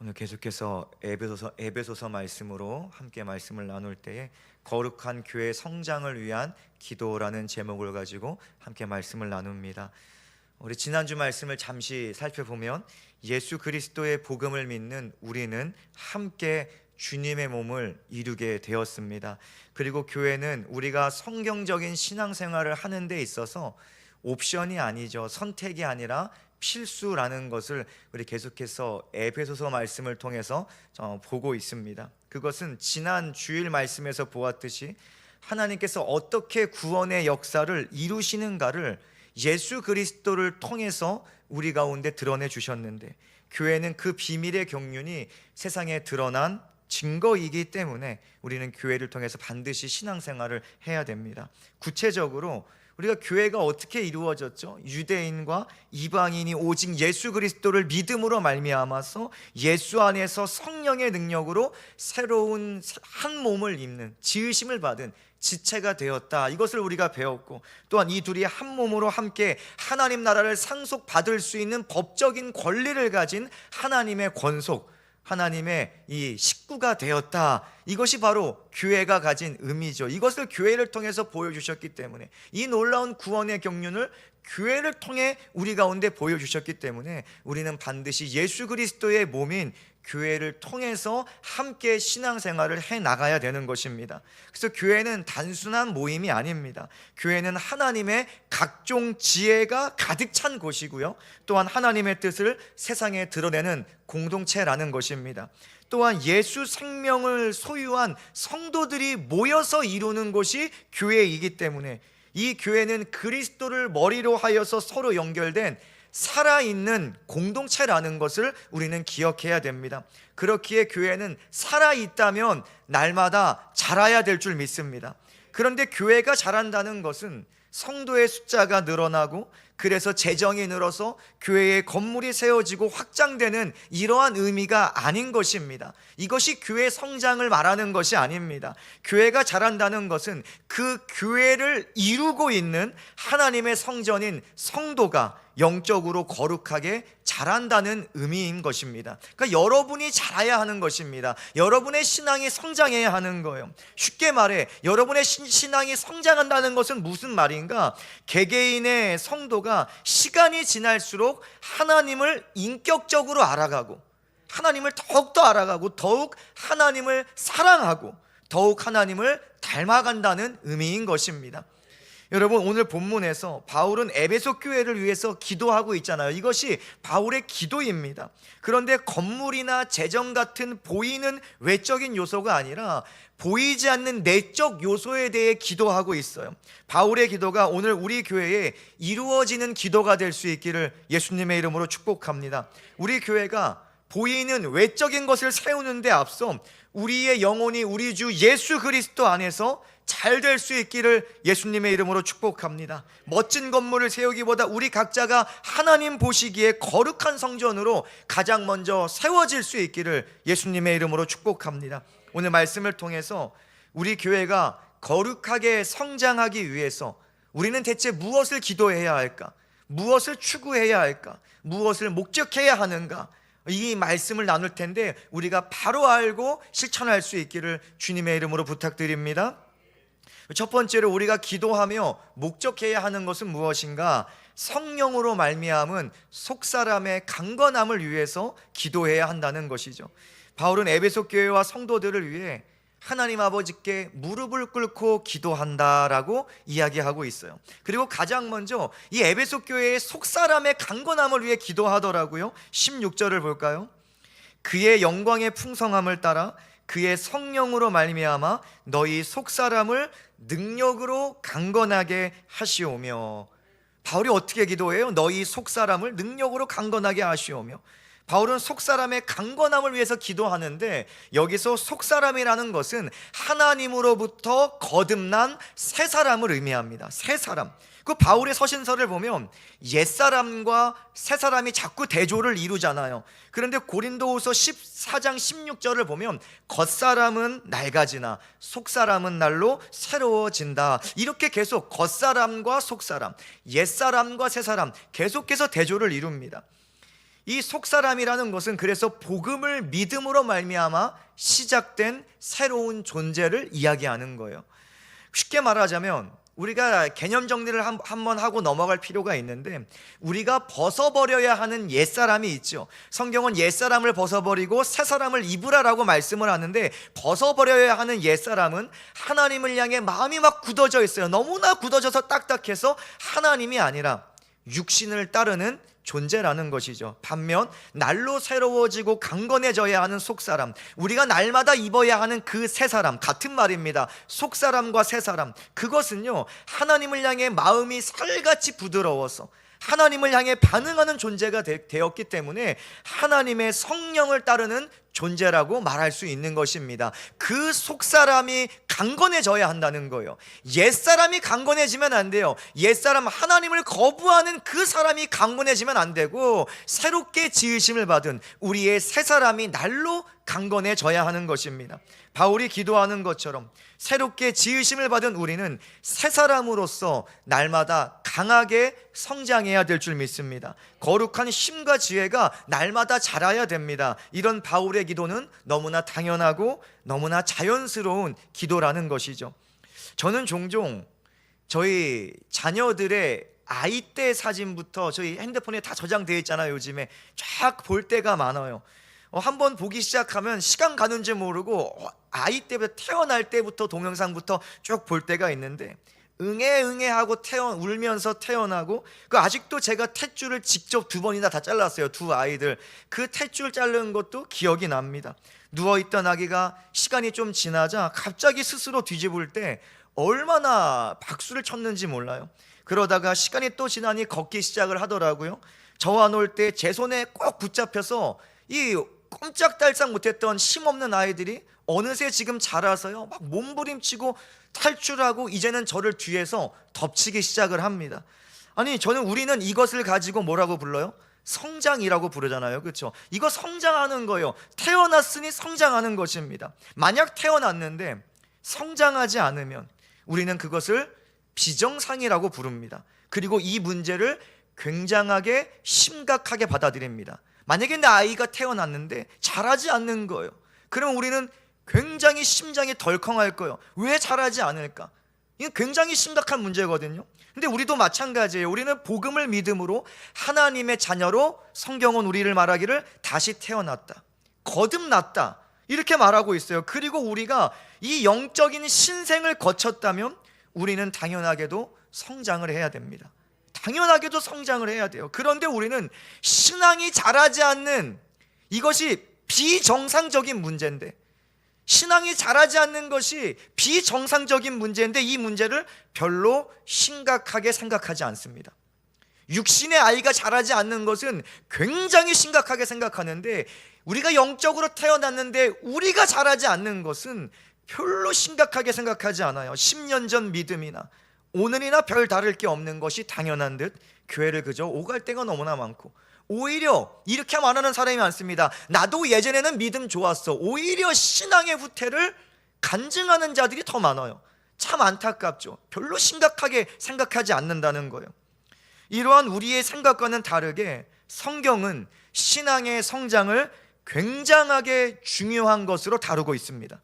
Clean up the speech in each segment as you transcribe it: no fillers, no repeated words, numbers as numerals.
오늘 계속해서 에베소서 말씀으로 함께 말씀을 나눌 때에 거룩한 교회 성장을 위한 기도라는 제목을 가지고 함께 말씀을 나눕니다. 우리 지난주 말씀을 잠시 살펴보면 예수 그리스도의 복음을 믿는 우리는 함께 주님의 몸을 이루게 되었습니다. 그리고 교회는 우리가 성경적인 신앙생활을 하는 데 있어서 옵션이 아니죠. 선택이 아니라 필수라는 것을 우리 계속해서 에베소서 말씀을 통해서 보고 있습니다. 그것은 지난 주일 말씀에서 보았듯이 하나님께서 어떻게 구원의 역사를 이루시는가를 예수 그리스도를 통해서 우리 가운데 드러내 주셨는데, 교회는 그 비밀의 경륜이 세상에 드러난 증거이기 때문에 우리는 교회를 통해서 반드시 신앙생활을 해야 됩니다. 구체적으로 우리가 교회가 어떻게 이루어졌죠? 유대인과 이방인이 오직 예수 그리스도를 믿음으로 말미암아서 예수 안에서 성령의 능력으로 새로운 한 몸을 입는, 지으심을 받은 지체가 되었다. 이것을 우리가 배웠고, 또한 이 둘이 한 몸으로 함께 하나님 나라를 상속받을 수 있는 법적인 권리를 가진 하나님의 권속, 하나님의 이 식구가 되었다. 이것이 바로 교회가 가진 의미죠. 이것을 교회를 통해서 보여주셨기 때문에, 이 놀라운 구원의 경륜을 교회를 통해 우리 가운데 보여주셨기 때문에 우리는 반드시 예수 그리스도의 몸인 교회를 통해서 함께 신앙생활을 해나가야 되는 것입니다. 그래서 교회는 단순한 모임이 아닙니다. 교회는 하나님의 각종 지혜가 가득 찬 곳이고요, 또한 하나님의 뜻을 세상에 드러내는 공동체라는 것입니다. 또한 예수 생명을 소유한 성도들이 모여서 이루는 곳이 교회이기 때문에 이 교회는 그리스도를 머리로 하여서 서로 연결된 살아있는 공동체라는 것을 우리는 기억해야 됩니다. 그렇기에 교회는 살아있다면 날마다 자라야 될 줄 믿습니다. 그런데 교회가 자란다는 것은 성도의 숫자가 늘어나고, 그래서 재정이 늘어서 교회의 건물이 세워지고 확장되는 이러한 의미가 아닌 것입니다. 이것이 교회 성장을 말하는 것이 아닙니다. 교회가 자란다는 것은 그 교회를 이루고 있는 하나님의 성전인 성도가 영적으로 거룩하게 자란다는 의미인 것입니다. 그러니까 여러분이 자라야 하는 것입니다. 여러분의 신앙이 성장해야 하는 거예요. 쉽게 말해 여러분의 신앙이 성장한다는 것은 무슨 말인가? 개개인의 성도가 시간이 지날수록 하나님을 인격적으로 알아가고, 하나님을 더욱더 알아가고, 더욱 하나님을 사랑하고, 더욱 하나님을 닮아간다는 의미인 것입니다. 여러분, 오늘 본문에서 바울은 에베소 교회를 위해서 기도하고 있잖아요. 이것이 바울의 기도입니다. 그런데 건물이나 재정 같은 보이는 외적인 요소가 아니라 보이지 않는 내적 요소에 대해 기도하고 있어요. 바울의 기도가 오늘 우리 교회에 이루어지는 기도가 될 수 있기를 예수님의 이름으로 축복합니다. 우리 교회가 보이는 외적인 것을 세우는 데 앞서 우리의 영혼이 우리 주 예수 그리스도 안에서 잘 될 수 있기를 예수님의 이름으로 축복합니다. 멋진 건물을 세우기보다 우리 각자가 하나님 보시기에 거룩한 성전으로 가장 먼저 세워질 수 있기를 예수님의 이름으로 축복합니다. 오늘 말씀을 통해서 우리 교회가 거룩하게 성장하기 위해서 우리는 대체 무엇을 기도해야 할까? 무엇을 추구해야 할까? 무엇을 목적해야 하는가? 이 말씀을 나눌 텐데 우리가 바로 알고 실천할 수 있기를 주님의 이름으로 부탁드립니다. 첫 번째로 우리가 기도하며 목적해야 하는 것은 무엇인가? 성령으로 말미암은 속사람의 강건함을 위해서 기도해야 한다는 것이죠. 바울은 에베소 교회와 성도들을 위해 하나님 아버지께 무릎을 꿇고 기도한다라고 이야기하고 있어요. 그리고 가장 먼저 이 에베소 교회의 속사람의 강건함을 위해 기도하더라고요. 16절을 볼까요? 그의 영광의 풍성함을 따라 그의 성령으로 말미암아 너희 속사람을 능력으로 강건하게 하시오며. 바울이 어떻게 기도해요? 너희 속사람을 능력으로 강건하게 하시오며. 바울은 속사람의 강건함을 위해서 기도하는데, 여기서 속사람이라는 것은 하나님으로부터 거듭난 새 사람을 의미합니다. 새 사람. 그 바울의 서신서를 보면 옛사람과 새사람이 자꾸 대조를 이루잖아요. 그런데 고린도후서 14장 16절을 보면 겉사람은 낡아지나 속사람은 날로 새로워진다. 이렇게 계속 겉사람과 속사람, 옛사람과 새사람 계속해서 대조를 이룹니다. 이 속사람이라는 것은 그래서 복음을 믿음으로 말미암아 시작된 새로운 존재를 이야기하는 거예요. 쉽게 말하자면 우리가 개념 정리를 한번 하고 넘어갈 필요가 있는데, 우리가 벗어버려야 하는 옛사람이 있죠. 성경은 옛사람을 벗어버리고 새사람을 입으라라고 말씀을 하는데, 벗어버려야 하는 옛사람은 하나님을 향해 마음이 막 굳어져 있어요. 너무나 굳어져서 딱딱해서 하나님이 아니라 육신을 따르는 존재라는 것이죠. 반면 날로 새로워지고 강건해져야 하는 속사람, 우리가 날마다 입어야 하는 그 새사람, 같은 말입니다. 속사람과 새사람, 그것은요 하나님을 향해 마음이 살같이 부드러워서 하나님을 향해 반응하는 존재가 되었기 때문에 하나님의 성령을 따르는 존재라고 말할 수 있는 것입니다. 그 속사람이 강건해져야 한다는 거예요. 옛사람이 강건해지면 안 돼요. 옛사람, 하나님을 거부하는 그 사람이 강건해지면 안 되고, 새롭게 지으심을 받은 우리의 새사람이 날로 강건해져야 하는 것입니다. 바울이 기도하는 것처럼 새롭게 지으심을 받은 우리는 새사람으로서 날마다 강하게 성장해야 될 줄 믿습니다. 거룩한 힘과 지혜가 날마다 자라야 됩니다. 이런 바울의 기도는 너무나 당연하고 너무나 자연스러운 기도라는 것이죠. 저는 종종 저희 자녀들의 아이 때 사진부터 저희 핸드폰에 다 저장되어 있잖아요. 요즘에 쫙 볼 때가 많아요. 한번 보기 시작하면 시간 가는 줄 모르고 아이 때부터, 태어날 때부터 동영상부터 쭉 볼 때가 있는데, 응애 하고 울면서 태어나고, 그 아직도 제가 탯줄을 직접 2번이나 다 잘랐어요. 두 아이들. 그 탯줄 자른 것도 기억이 납니다. 누워있던 아기가 시간이 좀 지나자 갑자기 스스로 뒤집을 때 얼마나 박수를 쳤는지 몰라요. 그러다가 시간이 또 지나니 걷기 시작을 하더라고요. 저와 놀 때 제 손에 꼭 붙잡혀서 이 꼼짝달싹 못했던 힘없는 아이들이 어느새 지금 자라서요 막 몸부림치고 탈출하고 이제는 저를 뒤에서 덮치기 시작을 합니다. 아니, 우리는 이것을 가지고 뭐라고 불러요? 성장이라고 부르잖아요. 그렇죠? 이거 성장하는 거예요. 태어났으니 성장하는 것입니다. 만약 태어났는데 성장하지 않으면 우리는 그것을 비정상이라고 부릅니다. 그리고 이 문제를 굉장하게 심각하게 받아들입니다. 만약에 내 아이가 태어났는데 자라지 않는 거예요. 그럼 우리는 굉장히 심장이 덜컹할 거예요. 왜 자라지 않을까? 이건 굉장히 심각한 문제거든요. 근데 우리도 마찬가지예요. 우리는 복음을 믿음으로 하나님의 자녀로 성경은 우리를 말하기를 다시 태어났다, 거듭났다, 이렇게 말하고 있어요. 그리고 우리가 이 영적인 신생을 거쳤다면 우리는 당연하게도 성장을 해야 됩니다. 당연하게도 성장을 해야 돼요. 그런데 우리는 신앙이 자라지 않는, 이것이 비정상적인 문제인데, 신앙이 자라지 않는 것이 비정상적인 문제인데 이 문제를 별로 심각하게 생각하지 않습니다. 육신의 아이가 자라지 않는 것은 굉장히 심각하게 생각하는데, 우리가 영적으로 태어났는데 우리가 자라지 않는 것은 별로 심각하게 생각하지 않아요. 10년 전 믿음이나 오늘이나 별 다를 게 없는 것이 당연한 듯 교회를 그저 오갈 때가 너무나 많고, 오히려 이렇게 말하는 사람이 많습니다. 나도 예전에는 믿음 좋았어. 오히려 신앙의 후퇴를 간증하는 자들이 더 많아요. 참 안타깝죠. 별로 심각하게 생각하지 않는다는 거예요. 이러한 우리의 생각과는 다르게 성경은 신앙의 성장을 굉장하게 중요한 것으로 다루고 있습니다.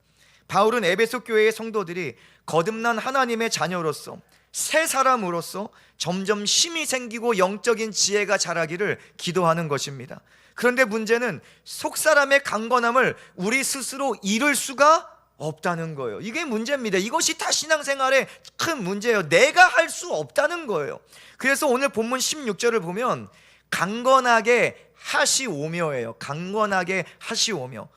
바울은 에베소 교회의 성도들이 거듭난 하나님의 자녀로서, 새 사람으로서 점점 힘이 생기고 영적인 지혜가 자라기를 기도하는 것입니다. 그런데 문제는 속사람의 강건함을 우리 스스로 이룰 수가 없다는 거예요. 이게 문제입니다. 이것이 다 신앙생활의 큰 문제예요. 내가 할 수 없다는 거예요. 그래서 오늘 본문 16절을 보면 강건하게 하시오며예요. 강건하게 하시오며.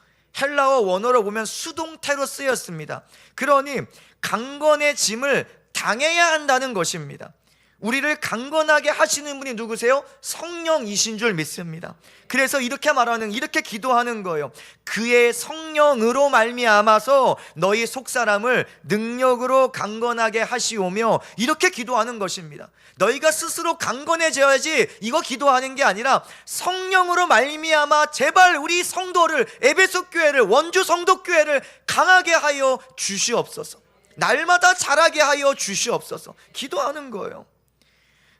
헬라어 원어로 보면 수동태로 쓰였습니다. 그러니 강건해짐을 당해야 한다는 것입니다. 우리를 강건하게 하시는 분이 누구세요? 성령이신 줄 믿습니다. 그래서 이렇게 기도하는 거예요. 그의 성령으로 말미암아서 너희 속사람을 능력으로 강건하게 하시오며, 이렇게 기도하는 것입니다. 너희가 스스로 강건해져야지 이거 기도하는 게 아니라 성령으로 말미암아 제발 우리 성도를, 에베소 교회를, 원주 성도 교회를 강하게 하여 주시옵소서, 날마다 자라게 하여 주시옵소서 기도하는 거예요.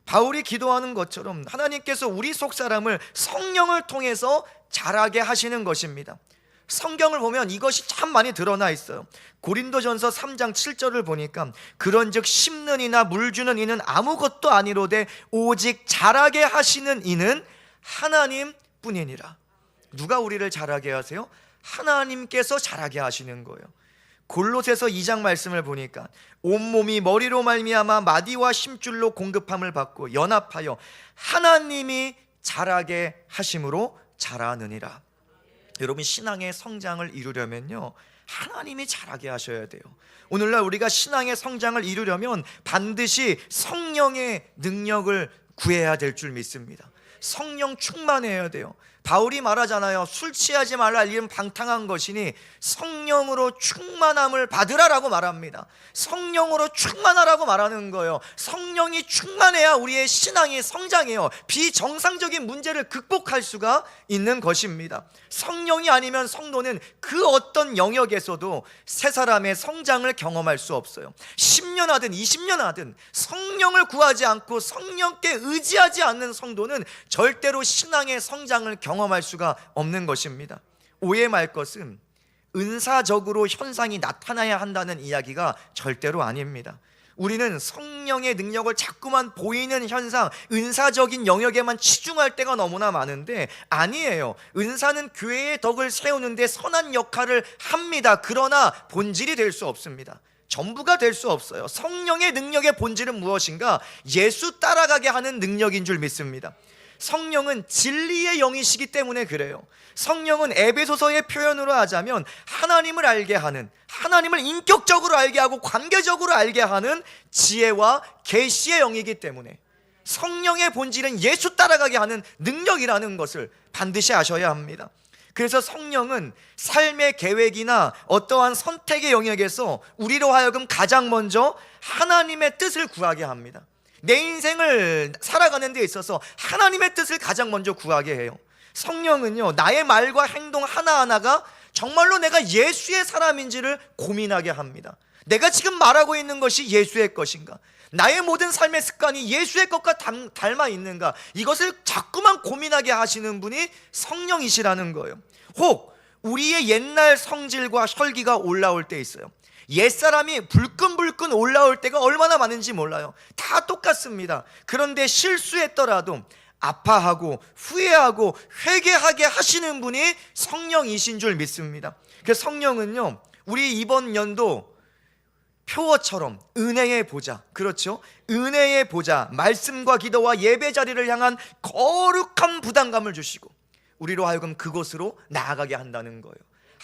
바울이 기도하는 것처럼 하나님께서 우리 속사람을 성령을 통해서 자라게 하시는 것입니다. 성경을 보면 이것이 참 많이 드러나 있어요. 고린도전서 3장 7절을 보니까 그런즉 심는 이나 물 주는 이는 아무것도 아니로되 오직 자라게 하시는 이는 하나님뿐이니라. 누가 우리를 자라게 하세요? 하나님께서 자라게 하시는 거예요. 골로새서 2장 말씀을 보니까 온몸이 머리로 말미암아 마디와 심줄로 공급함을 받고 연합하여 하나님이 자라게 하심으로 자라느니라. 여러분, 신앙의 성장을 이루려면요, 하나님이 자라게 하셔야 돼요. 오늘날 우리가 신앙의 성장을 이루려면 반드시 성령의 능력을 구해야 될 줄 믿습니다. 성령 충만해야 돼요. 바울이 말하잖아요. 술 취하지 말라, 이는 방탕한 것이니 성령으로 충만함을 받으라라고 말합니다. 성령으로 충만하라고 말하는 거예요. 성령이 충만해야 우리의 신앙이 성장해요. 비정상적인 문제를 극복할 수가 있는 것입니다. 성령이 아니면 성도는 그 어떤 영역에서도 새 사람의 성장을 경험할 수 없어요. 10년 하든 20년 하든 성령을 구하지 않고 성령께 의지하지 않는 성도는 절대로 신앙의 성장을 경험할 수가 없는 것입니다. 오해 말 것은 은사적으로 현상이 나타나야 한다는 이야기가 절대로 아닙니다. 우리는 성령의 능력을 자꾸만 보이는 현상, 은사적인 영역에만 치중할 때가 너무나 많은데 아니에요. 은사는 교회의 덕을 세우는데 선한 역할을 합니다. 그러나 본질이 될 수 없습니다. 전부가 될 수 없어요. 성령의 능력의 본질은 무엇인가? 예수 따라가게 하는 능력인 줄 믿습니다. 성령은 진리의 영이시기 때문에 그래요. 성령은 에베소서의 표현으로 하자면 하나님을 알게 하는, 하나님을 인격적으로 알게 하고 관계적으로 알게 하는 지혜와 계시의 영이기 때문에 성령의 본질은 예수 따라가게 하는 능력이라는 것을 반드시 아셔야 합니다. 그래서 성령은 삶의 계획이나 어떠한 선택의 영역에서 우리로 하여금 가장 먼저 하나님의 뜻을 구하게 합니다. 내 인생을 살아가는 데 있어서 하나님의 뜻을 가장 먼저 구하게 해요. 성령은요, 나의 말과 행동 하나하나가 정말로 내가 예수의 사람인지를 고민하게 합니다. 내가 지금 말하고 있는 것이 예수의 것인가? 나의 모든 삶의 습관이 예수의 것과 닮아 있는가? 이것을 자꾸만 고민하게 하시는 분이 성령이시라는 거예요. 혹 우리의 옛날 성질과 혈기가 올라올 때 있어요. 옛사람이 불끈불끈 올라올 때가 얼마나 많은지 몰라요. 다 똑같습니다. 그런데 실수했더라도 아파하고 후회하고 회개하게 하시는 분이 성령이신 줄 믿습니다. 그래서 성령은요, 우리 이번 연도 표어처럼 은혜의 보좌, 그렇죠? 은혜의 보좌, 말씀과 기도와 예배 자리를 향한 거룩한 부담감을 주시고 우리로 하여금 그곳으로 나아가게 한다는 거예요.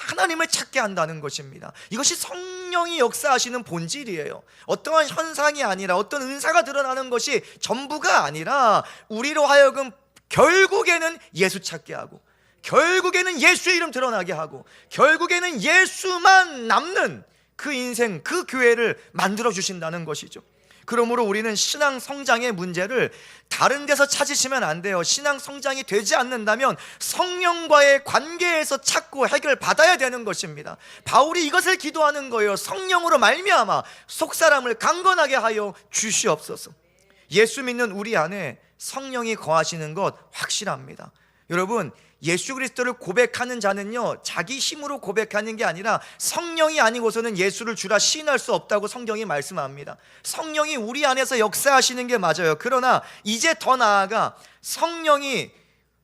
하나님을 찾게 한다는 것입니다. 이것이 성령이 역사하시는 본질이에요. 어떠한 현상이 아니라, 어떤 은사가 드러나는 것이 전부가 아니라 우리로 하여금 결국에는 예수 찾게 하고, 결국에는 예수의 이름 드러나게 하고, 결국에는 예수만 남는 그 인생, 그 교회를 만들어 주신다는 것이죠. 그러므로 우리는 신앙 성장의 문제를 다른 데서 찾으시면 안 돼요. 신앙 성장이 되지 않는다면 성령과의 관계에서 찾고 해결받아야 되는 것입니다. 바울이 이것을 기도하는 거예요. 성령으로 말미암아 속사람을 강건하게 하여 주시옵소서. 예수 믿는 우리 안에 성령이 거하시는 것 확실합니다. 여러분, 예수 그리스도를 고백하는 자는요, 자기 힘으로 고백하는 게 아니라 성령이 아니고서는 예수를 주라 시인할 수 없다고 성경이 말씀합니다. 성령이 우리 안에서 역사하시는 게 맞아요. 그러나 이제 더 나아가 성령이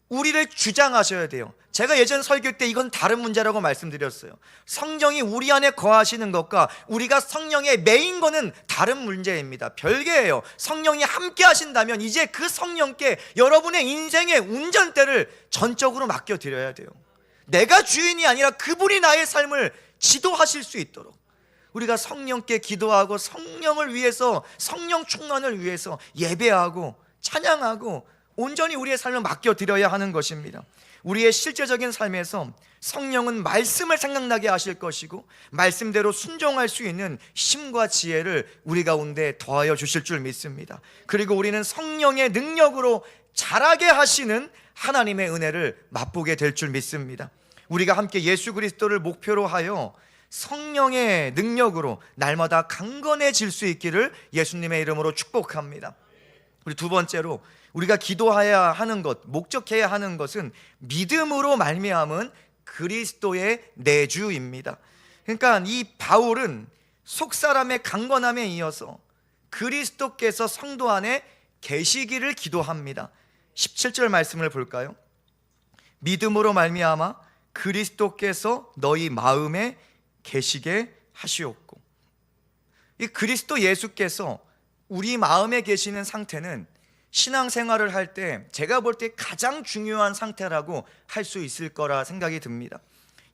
우리를 주장하셔야 돼요. 제가 예전 설교 때 이건 다른 문제라고 말씀드렸어요. 성령이 우리 안에 거하시는 것과 우리가 성령의 메인 거는 다른 문제입니다. 별개예요. 성령이 함께 하신다면 이제 그 성령께 여러분의 인생의 운전대를 전적으로 맡겨드려야 돼요. 내가 주인이 아니라 그분이 나의 삶을 지도하실 수 있도록 우리가 성령께 기도하고 성령을 위해서, 성령 충만을 위해서 예배하고 찬양하고 온전히 우리의 삶을 맡겨드려야 하는 것입니다. 우리의 실제적인 삶에서 성령은 말씀을 생각나게 하실 것이고 말씀대로 순종할 수 있는 힘과 지혜를 우리 가운데 더하여 주실 줄 믿습니다. 그리고 우리는 성령의 능력으로 자라게 하시는 하나님의 은혜를 맛보게 될 줄 믿습니다. 우리가 함께 예수 그리스도를 목표로 하여 성령의 능력으로 날마다 강건해질 수 있기를 예수님의 이름으로 축복합니다. 우리 두 번째로 우리가 기도해야 하는 것, 목적해야 하는 것은 믿음으로 말미암은 그리스도의 내주입니다. 그러니까 이 바울은 속사람의 강건함에 이어서 그리스도께서 성도 안에 계시기를 기도합니다. 17절 말씀을 볼까요? 믿음으로 말미암아 그리스도께서 너희 마음에 계시게 하시옵고. 이 그리스도 예수께서 우리 마음에 계시는 상태는 신앙생활을 할 때 제가 볼 때 가장 중요한 상태라고 할 수 있을 거라 생각이 듭니다.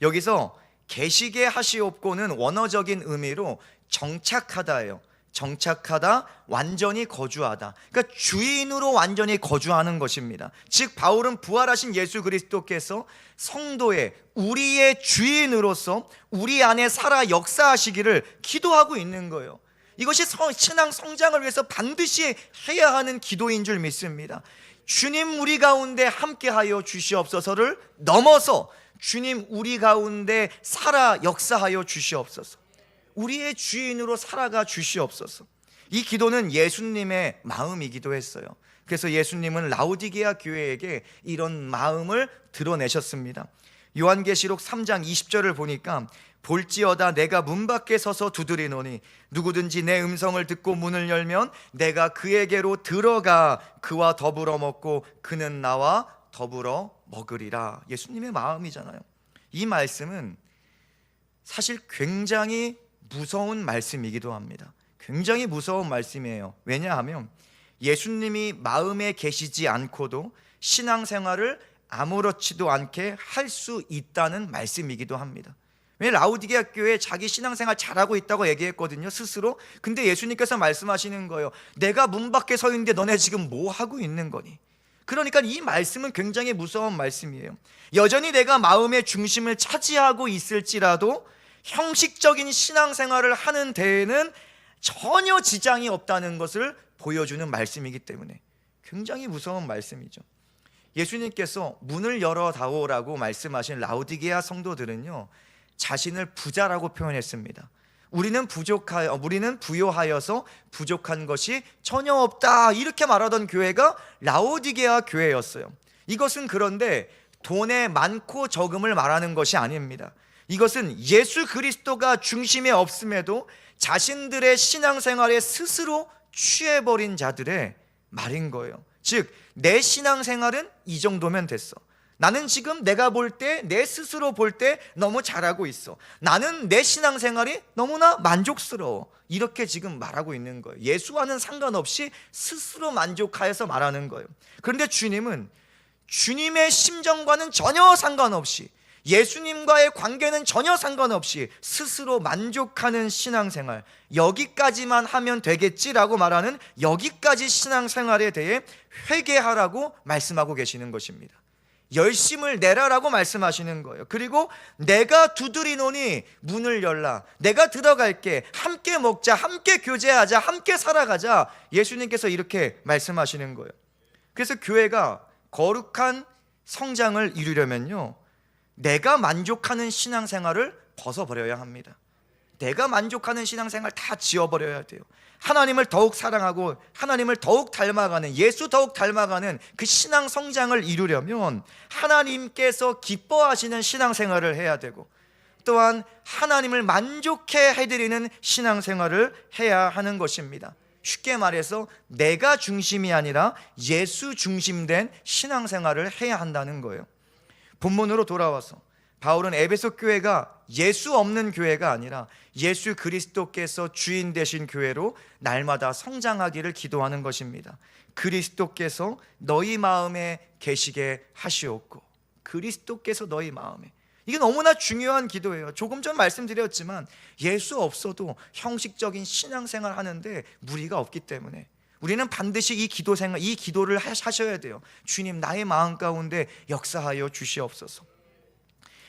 여기서 계시게 하시옵고는 원어적인 의미로 정착하다예요. 정착하다, 완전히 거주하다. 그러니까 주인으로 완전히 거주하는 것입니다. 즉 바울은 부활하신 예수 그리스도께서 성도의, 우리의 주인으로서 우리 안에 살아 역사하시기를 기도하고 있는 거예요. 이것이 신앙 성장을 위해서 반드시 해야 하는 기도인 줄 믿습니다. 주님 우리 가운데 함께하여 주시옵소서를 넘어서 주님 우리 가운데 살아 역사하여 주시옵소서, 우리의 주인으로 살아가 주시옵소서. 이 기도는 예수님의 마음이기도 했어요. 그래서 예수님은 라오디게아 교회에게 이런 마음을 드러내셨습니다. 요한계시록 3장 20절을 보니까 볼지어다 내가 문 밖에 서서 두드리노니 누구든지 내 음성을 듣고 문을 열면 내가 그에게로 들어가 그와 더불어 먹고 그는 나와 더불어 먹으리라. 예수님의 마음이잖아요. 이 말씀은 사실 굉장히 무서운 말씀이기도 합니다. 굉장히 무서운 말씀이에요. 왜냐하면 예수님이 마음에 계시지 않고도 신앙생활을 아무렇지도 않게 할 수 있다는 말씀이기도 합니다. 왜 라오디게아 교회에 자기 신앙생활 잘하고 있다고 얘기했거든요, 스스로. 근데 예수님께서 말씀하시는 거예요. 내가 문 밖에 서 있는데 너네 지금 뭐 하고 있는 거니? 그러니까 이 말씀은 굉장히 무서운 말씀이에요. 여전히 내가 마음의 중심을 차지하고 있을지라도 형식적인 신앙생활을 하는 데에는 전혀 지장이 없다는 것을 보여주는 말씀이기 때문에 굉장히 무서운 말씀이죠. 예수님께서 문을 열어다오라고 말씀하신 라오디게아 성도들은요, 자신을 부자라고 표현했습니다. 우리는 부요하여서 부족한 것이 전혀 없다, 이렇게 말하던 교회가 라오디게아 교회였어요. 이것은 그런데 돈의 많고 적음을 말하는 것이 아닙니다. 이것은 예수 그리스도가 중심에 없음에도 자신들의 신앙생활에 스스로 취해버린 자들의 말인 거예요. 즉 내 신앙생활은 이 정도면 됐어. 나는 지금 내가 볼 때, 내 스스로 볼 때 너무 잘하고 있어. 나는 내 신앙생활이 너무나 만족스러워. 이렇게 지금 말하고 있는 거예요. 예수와는 상관없이 스스로 만족하여서 말하는 거예요. 그런데 주님은 주님의 심정과는 전혀 상관없이, 예수님과의 관계는 전혀 상관없이 스스로 만족하는 신앙생활, 여기까지만 하면 되겠지라고 말하는 여기까지 신앙생활에 대해 회개하라고 말씀하고 계시는 것입니다. 열심을 내라라고 말씀하시는 거예요. 그리고 내가 두드리노니 문을 열라, 내가 들어갈게, 함께 먹자, 함께 교제하자, 함께 살아가자, 예수님께서 이렇게 말씀하시는 거예요. 그래서 교회가 거룩한 성장을 이루려면요, 내가 만족하는 신앙생활을 벗어버려야 합니다. 내가 만족하는 신앙생활 다 지워버려야 돼요. 하나님을 더욱 사랑하고 하나님을 더욱 닮아가는, 예수 더욱 닮아가는 그 신앙 성장을 이루려면 하나님께서 기뻐하시는 신앙생활을 해야 되고, 또한 하나님을 만족해 해드리는 신앙생활을 해야 하는 것입니다. 쉽게 말해서 내가 중심이 아니라 예수 중심된 신앙생활을 해야 한다는 거예요. 본문으로 돌아와서 바울은 에베소 교회가 예수 없는 교회가 아니라 예수 그리스도께서 주인 되신 교회로 날마다 성장하기를 기도하는 것입니다. 그리스도께서 너희 마음에 계시게 하시옵고. 그리스도께서 너희 마음에, 이게 너무나 중요한 기도예요. 조금 전 말씀드렸지만 예수 없어도 형식적인 신앙생활 하는데 무리가 없기 때문에 우리는 반드시 이 기도를 하셔야 돼요. 주님, 나의 마음 가운데 역사하여 주시옵소서.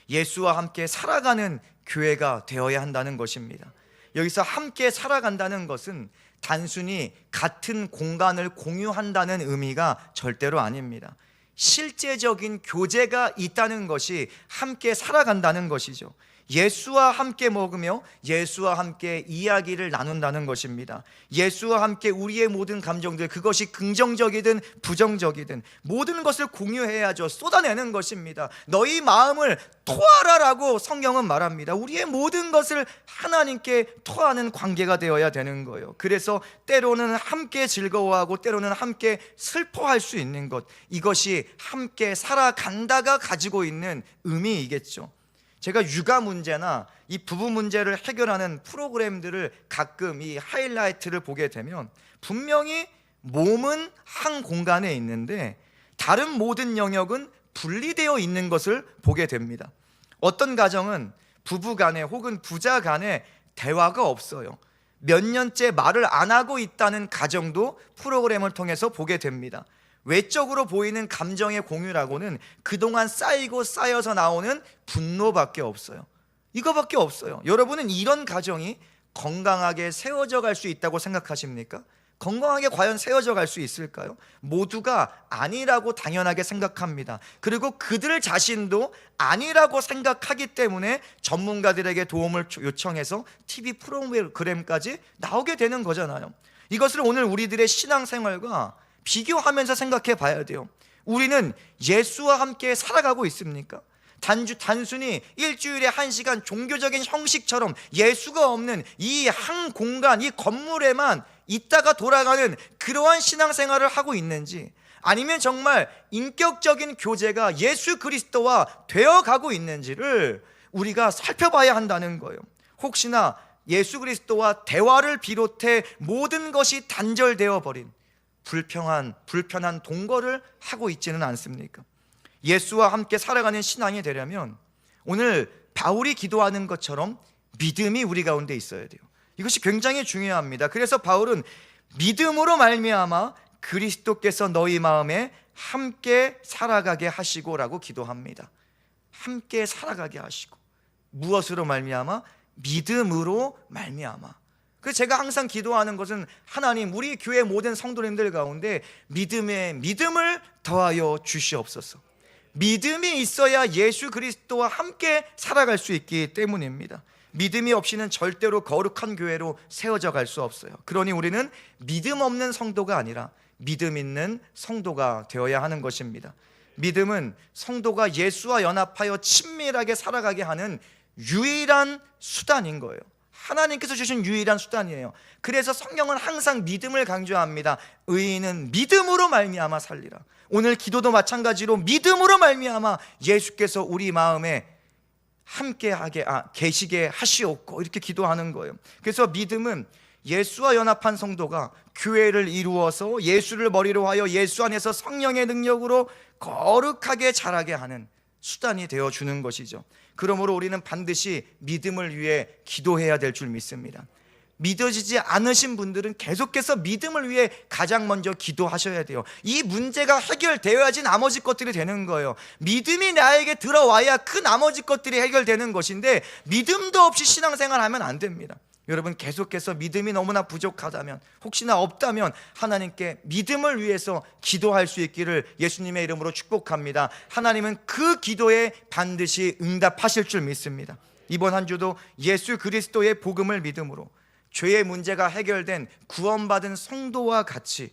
예수와 함께 살아가는 교회가 되어야 한다는 것입니다. 여기서 함께 살아간다는 것은 단순히 같은 공간을 공유한다는 의미가 절대로 아닙니다. 실제적인 교제가 있다는 것이 함께 살아간다는 것이죠. 예수와 함께 먹으며 예수와 함께 이야기를 나눈다는 것입니다. 예수와 함께 우리의 모든 감정들, 그것이 긍정적이든 부정적이든 모든 것을 공유해야죠. 쏟아내는 것입니다. 너희 마음을 토하라라고 성경은 말합니다. 우리의 모든 것을 하나님께 토하는 관계가 되어야 되는 거예요. 그래서 때로는 함께 즐거워하고 때로는 함께 슬퍼할 수 있는 것, 이것이 함께 살아간다가 가지고 있는 의미이겠죠. 제가 육아 문제나 이 부부 문제를 해결하는 프로그램들을 가끔 이 하이라이트를 보게 되면 분명히 몸은 한 공간에 있는데 다른 모든 영역은 분리되어 있는 것을 보게 됩니다. 어떤 가정은 부부 간에 혹은 부자 간에 대화가 없어요. 몇 년째 말을 안 하고 있다는 가정도 프로그램을 통해서 보게 됩니다. 외적으로 보이는 감정의 공유라고는 그동안 쌓이고 쌓여서 나오는 분노밖에 없어요. 이거밖에 없어요. 여러분은 이런 가정이 건강하게 세워져 갈 수 있다고 생각하십니까? 건강하게 과연 세워져 갈 수 있을까요? 모두가 아니라고 당연하게 생각합니다. 그리고 그들 자신도 아니라고 생각하기 때문에 전문가들에게 도움을 요청해서 TV 프로그램까지 나오게 되는 거잖아요. 이것을 오늘 우리들의 신앙생활과 비교하면서 생각해 봐야 돼요. 우리는 예수와 함께 살아가고 있습니까? 단순히 일주일에 1시간 종교적인 형식처럼 예수가 없는 이 한 공간, 이 건물에만 있다가 돌아가는 그러한 신앙생활을 하고 있는지, 아니면 정말 인격적인 교제가 예수 그리스도와 되어가고 있는지를 우리가 살펴봐야 한다는 거예요. 혹시나 예수 그리스도와 대화를 비롯해 모든 것이 단절되어 버린 불편한 동거를 하고 있지는 않습니까? 예수와 함께 살아가는 신앙이 되려면 오늘 바울이 기도하는 것처럼 믿음이 우리 가운데 있어야 돼요. 이것이 굉장히 중요합니다. 그래서 바울은 믿음으로 말미암아 그리스도께서 너희 마음에 함께 살아가게 하시고라고 기도합니다. 함께 살아가게 하시고, 무엇으로 말미암아? 믿음으로 말미암아. 그래서 제가 항상 기도하는 것은, 하나님, 우리 교회 모든 성도님들 가운데 믿음을 더하여 주시옵소서. 믿음이 있어야 예수 그리스도와 함께 살아갈 수 있기 때문입니다. 믿음이 없이는 절대로 거룩한 교회로 세워져 갈 수 없어요. 그러니 우리는 믿음 없는 성도가 아니라 믿음 있는 성도가 되어야 하는 것입니다. 믿음은 성도가 예수와 연합하여 친밀하게 살아가게 하는 유일한 수단인 거예요. 하나님께서 주신 유일한 수단이에요. 그래서 성경은 항상 믿음을 강조합니다. 의인은 믿음으로 말미암아 살리라. 오늘 기도도 마찬가지로 믿음으로 말미암아 예수께서 우리 마음에 함께 계시게 하시옵고, 이렇게 기도하는 거예요. 그래서 믿음은 예수와 연합한 성도가 교회를 이루어서 예수를 머리로 하여 예수 안에서 성령의 능력으로 거룩하게 자라게 하는 수단이 되어주는 것이죠. 그러므로 우리는 반드시 믿음을 위해 기도해야 될 줄 믿습니다. 믿어지지 않으신 분들은 계속해서 믿음을 위해 가장 먼저 기도하셔야 돼요. 이 문제가 해결되어야지 나머지 것들이 되는 거예요. 믿음이 나에게 들어와야 그 나머지 것들이 해결되는 것인데, 믿음도 없이 신앙생활하면 안 됩니다. 여러분, 계속해서 믿음이 너무나 부족하다면, 혹시나 없다면 하나님께 믿음을 위해서 기도할 수 있기를 예수님의 이름으로 축복합니다. 하나님은 그 기도에 반드시 응답하실 줄 믿습니다. 이번 한 주도 예수 그리스도의 복음을 믿음으로 죄의 문제가 해결된 구원받은 성도와 같이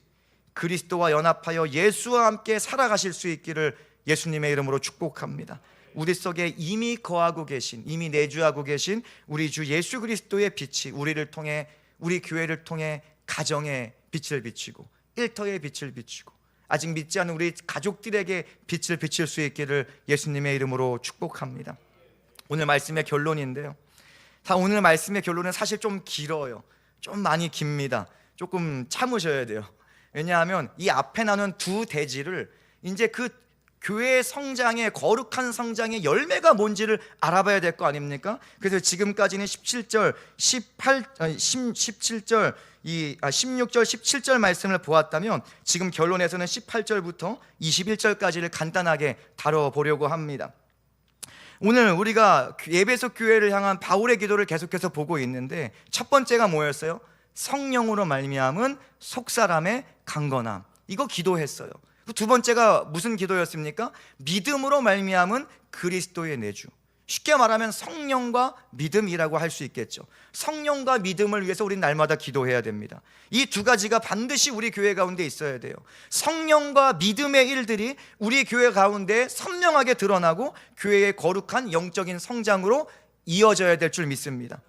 그리스도와 연합하여 예수와 함께 살아가실 수 있기를 예수님의 이름으로 축복합니다. 우리 속에 이미 거하고 계신, 이미 내주하고 계신 우리 주 예수 그리스도의 빛이 우리를 통해, 우리 교회를 통해 가정에 빛을 비치고 일터에 빛을 비치고 아직 믿지 않은 우리 가족들에게 빛을 비칠 수 있기를 예수님의 이름으로 축복합니다. 오늘 말씀의 결론인데요, 오늘 말씀의 결론은 사실 좀 길어요. 좀 많이 깁니다. 조금 참으셔야 돼요. 왜냐하면 이 앞에 나눈 두 대지를 이제 그 교회의 성장의, 거룩한 성장의 열매가 뭔지를 알아봐야 될 거 아닙니까? 그래서 지금까지는 16절, 17절 말씀을 보았다면, 지금 결론에서는 18절부터 21절까지를 간단하게 다뤄보려고 합니다. 오늘 우리가 에베소 교회를 향한 바울의 기도를 계속해서 보고 있는데, 첫 번째가 뭐였어요? 성령으로 말미암은 속사람의 강건함, 이거 기도했어요. 두 번째가 무슨 기도였습니까? 믿음으로 말미암은 그리스도의 내주, 쉽게 말하면 성령과 믿음이라고 할 수 있겠죠. 성령과 믿음을 위해서 우리는 날마다 기도해야 됩니다. 이 두 가지가 반드시 우리 교회 가운데 있어야 돼요. 성령과 믿음의 일들이 우리 교회 가운데 선명하게 드러나고 교회의 거룩한 영적인 성장으로 이어져야 될 줄 믿습니다.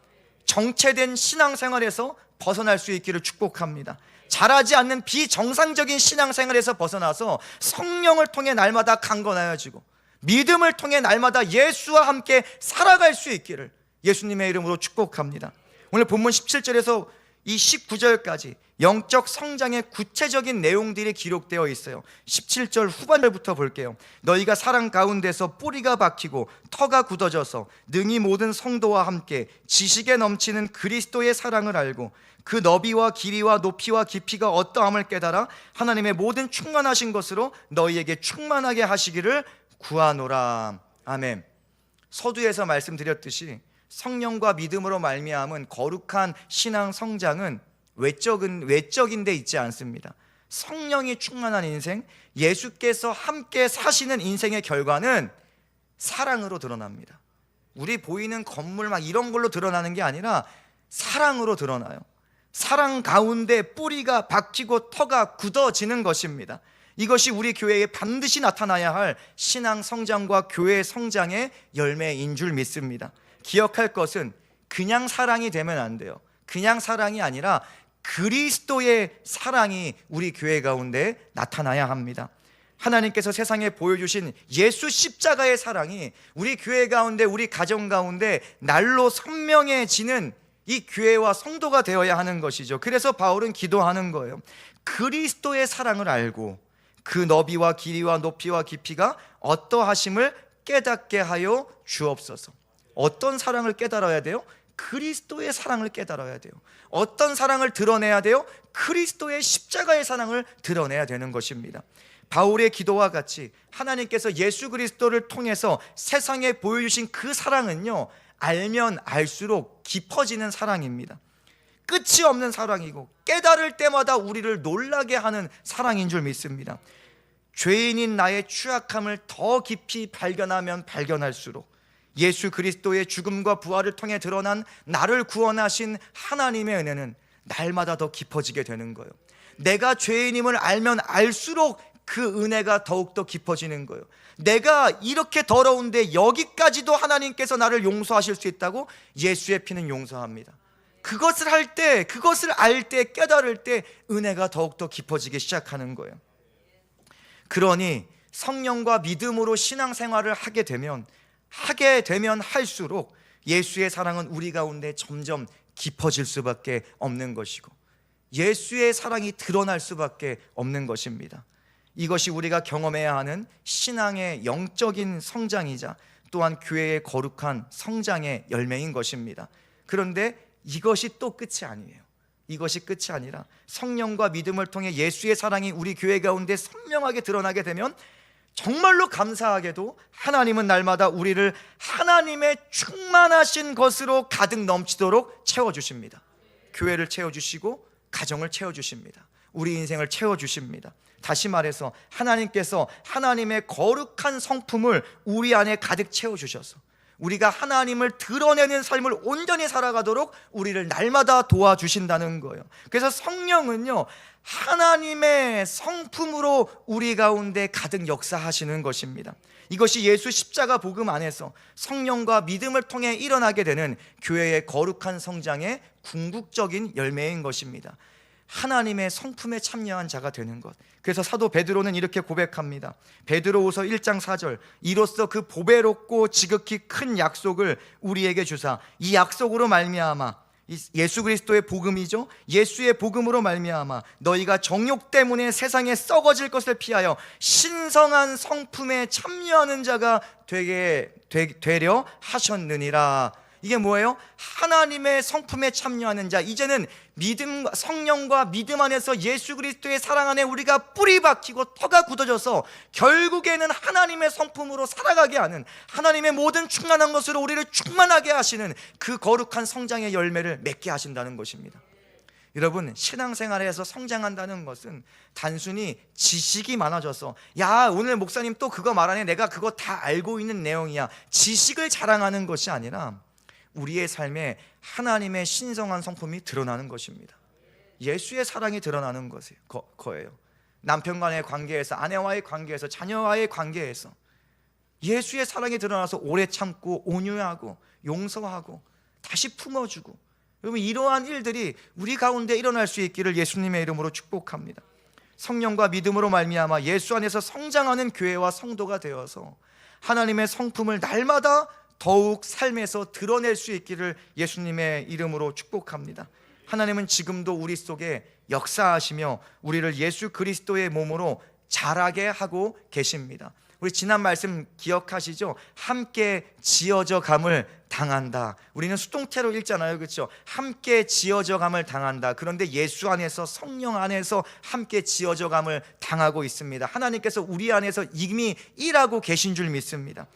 정체된 신앙생활에서 벗어날 수 있기를 축복합니다. 잘하지 않는 비정상적인 신앙생활에서 벗어나서 성령을 통해 날마다 강건하여지고 믿음을 통해 날마다 예수와 함께 살아갈 수 있기를 예수님의 이름으로 축복합니다. 오늘 본문 17절에서 이 19절까지 영적 성장의 구체적인 내용들이 기록되어 있어요. 17절 후반절부터 볼게요. 너희가 사랑 가운데서 뿌리가 박히고 터가 굳어져서 능히 모든 성도와 함께 지식에 넘치는 그리스도의 사랑을 알고 그 너비와 길이와 높이와 깊이가 어떠함을 깨달아 하나님의 모든 충만하신 것으로 너희에게 충만하게 하시기를 구하노라. 아멘. 서두에서 말씀드렸듯이 성령과 믿음으로 말미암은 거룩한 신앙 성장은 외적인 데 있지 않습니다. 성령이 충만한 인생, 예수께서 함께 사시는 인생의 결과는 사랑으로 드러납니다. 우리 보이는 건물 막 이런 걸로 드러나는 게 아니라 사랑으로 드러나요. 사랑 가운데 뿌리가 박히고 터가 굳어지는 것입니다. 이것이 우리 교회에 반드시 나타나야 할 신앙 성장과 교회 성장의 열매인 줄 믿습니다. 기억할 것은 그냥 사랑이 되면 안 돼요. 그냥 사랑이 아니라 그리스도의 사랑이 우리 교회 가운데 나타나야 합니다. 하나님께서 세상에 보여주신 예수 십자가의 사랑이 우리 교회 가운데, 우리 가정 가운데 날로 선명해지는 이 교회와 성도가 되어야 하는 것이죠. 그래서 바울은 기도하는 거예요. 그리스도의 사랑을 알고 그 너비와 길이와 높이와 깊이가 어떠하심을 깨닫게 하여 주옵소서. 어떤 사랑을 깨달아야 돼요? 그리스도의 사랑을 깨달아야 돼요. 어떤 사랑을 드러내야 돼요? 그리스도의 십자가의 사랑을 드러내야 되는 것입니다. 바울의 기도와 같이 하나님께서 예수 그리스도를 통해서 세상에 보여주신 그 사랑은요, 알면 알수록 깊어지는 사랑입니다. 끝이 없는 사랑이고 깨달을 때마다 우리를 놀라게 하는 사랑인 줄 믿습니다. 죄인인 나의 취약함을 더 깊이 발견하면 발견할수록 예수 그리스도의 죽음과 부활을 통해 드러난 나를 구원하신 하나님의 은혜는 날마다 더 깊어지게 되는 거예요. 내가 죄인임을 알면 알수록 그 은혜가 더욱더 깊어지는 거예요. 내가 이렇게 더러운데 여기까지도 하나님께서 나를 용서하실 수 있다고? 예수의 피는 용서합니다. 그것을 할 때, 그것을 알 때, 깨달을 때 은혜가 더욱더 깊어지기 시작하는 거예요. 그러니 성령과 믿음으로 신앙생활을 하게 되면 할수록 예수의 사랑은 우리 가운데 점점 깊어질 수밖에 없는 것이고 예수의 사랑이 드러날 수밖에 없는 것입니다. 이것이 우리가 경험해야 하는 신앙의 영적인 성장이자 또한 교회의 거룩한 성장의 열매인 것입니다. 그런데 이것이 또 끝이 아니에요. 이것이 끝이 아니라 성령과 믿음을 통해 예수의 사랑이 우리 교회 가운데 선명하게 드러나게 되면 정말로 감사하게도 하나님은 날마다 우리를 하나님의 충만하신 것으로 가득 넘치도록 채워주십니다. 교회를 채워주시고 가정을 채워주십니다. 우리 인생을 채워주십니다. 다시 말해서 하나님께서 하나님의 거룩한 성품을 우리 안에 가득 채워주셔서 우리가 하나님을 드러내는 삶을 온전히 살아가도록 우리를 날마다 도와주신다는 거예요. 그래서 성령은요, 하나님의 성품으로 우리 가운데 가득 역사하시는 것입니다. 이것이 예수 십자가 복음 안에서 성령과 믿음을 통해 일어나게 되는 교회의 거룩한 성장의 궁극적인 열매인 것입니다. 하나님의 성품에 참여한 자가 되는 것. 그래서 사도 베드로는 이렇게 고백합니다. 베드로후서 1장 4절 이로써 그 보배롭고 지극히 큰 약속을 우리에게 주사 이 약속으로 말미암아 예수 그리스도의 복음이죠. 예수의 복음으로 말미암아 너희가 정욕 때문에 세상에 썩어질 것을 피하여 신성한 성품에 참여하는 자가 되려 하셨느니라. 이게 뭐예요? 하나님의 성품에 참여하는 자. 이제는 믿음과 성령과 믿음 안에서 예수 그리스도의 사랑 안에 우리가 뿌리 박히고 터가 굳어져서 결국에는 하나님의 성품으로 살아가게 하는, 하나님의 모든 충만한 것으로 우리를 충만하게 하시는 그 거룩한 성장의 열매를 맺게 하신다는 것입니다. 여러분, 신앙생활에서 성장한다는 것은 단순히 지식이 많아져서 야, 오늘 목사님 또 그거 말하네, 내가 그거 다 알고 있는 내용이야, 지식을 자랑하는 것이 아니라 우리의 삶에 하나님의 신성한 성품이 드러나는 것입니다. 예수의 사랑이 드러나는 거예요. 남편과의 관계에서, 아내와의 관계에서, 자녀와의 관계에서 예수의 사랑이 드러나서 오래 참고 온유하고 용서하고 다시 품어주고, 여러분, 이러한 일들이 우리 가운데 일어날 수 있기를 예수님의 이름으로 축복합니다. 성령과 믿음으로 말미암아 예수 안에서 성장하는 교회와 성도가 되어서 하나님의 성품을 날마다 더욱 삶에서 드러낼 수 있기를 예수님의 이름으로 축복합니다. 하나님은 지금도 우리 속에 역사하시며 우리를 예수 그리스도의 몸으로 자라게 하고 계십니다. 우리 지난 말씀 기억하시죠? 함께 지어져 감을 당한다. 우리는 수동태로 읽잖아요, 그렇죠? 함께 지어져 감을 당한다. 그런데 예수 안에서, 성령 안에서 함께 지어져 감을 당하고 있습니다. 하나님께서 우리 안에서 이미 일하고 계신 줄 믿습니다.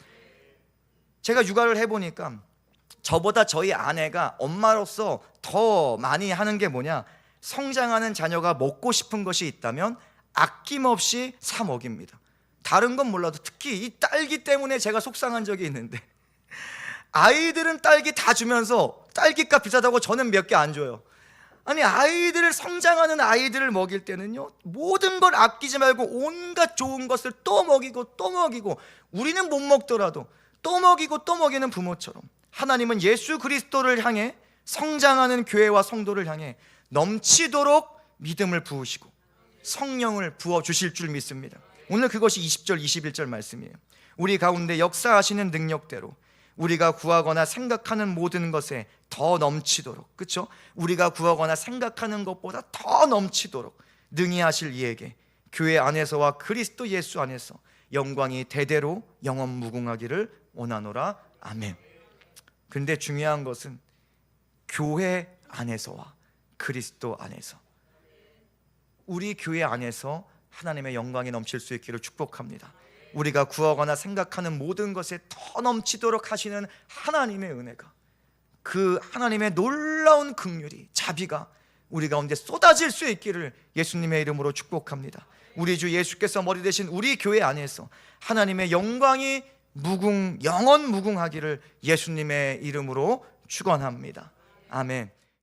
제가 육아를 해보니까 저보다 저희 아내가 엄마로서 더 많이 하는 게 뭐냐, 성장하는 자녀가 먹고 싶은 것이 있다면 아낌없이 사 먹입니다. 다른 건 몰라도 특히 이 딸기 때문에 제가 속상한 적이 있는데, 아이들은 딸기 다 주면서 딸기값 비싸다고 저는 몇 개 안 줘요. 아니, 아이들을, 성장하는 아이들을 먹일 때는요, 모든 걸 아끼지 말고 온갖 좋은 것을 또 먹이고 또 먹이고, 우리는 못 먹더라도 또 먹이고 또 먹이는 부모처럼 하나님은 예수 그리스도를 향해, 성장하는 교회와 성도를 향해 넘치도록 믿음을 부으시고 성령을 부어주실 줄 믿습니다. 오늘 그것이 20절 21절 말씀이에요. 우리 가운데 역사하시는 능력대로 우리가 구하거나 생각하는 모든 것에 더 넘치도록, 그렇죠? 우리가 구하거나 생각하는 것보다 더 넘치도록 능히 하실 이에게 교회 안에서와 그리스도 예수 안에서 영광이 대대로 영원 무궁하기를 원하노라. 아멘. 근데 중요한 것은 교회 안에서와 그리스도 안에서, 우리 교회 안에서 하나님의 영광이 넘칠 수 있기를 축복합니다. 우리가 구하거나 생각하는 모든 것에 더 넘치도록 하시는 하나님의 은혜가, 그 하나님의 놀라운 긍휼이, 자비가 우리 가운데 쏟아질 수 있기를 예수님의 이름으로 축복합니다. 우리 주 예수께서 머리 되신 우리 교회 안에서 하나님의 영광이 영원 무궁하기를 예수님의 이름으로 축원합니다. 아멘.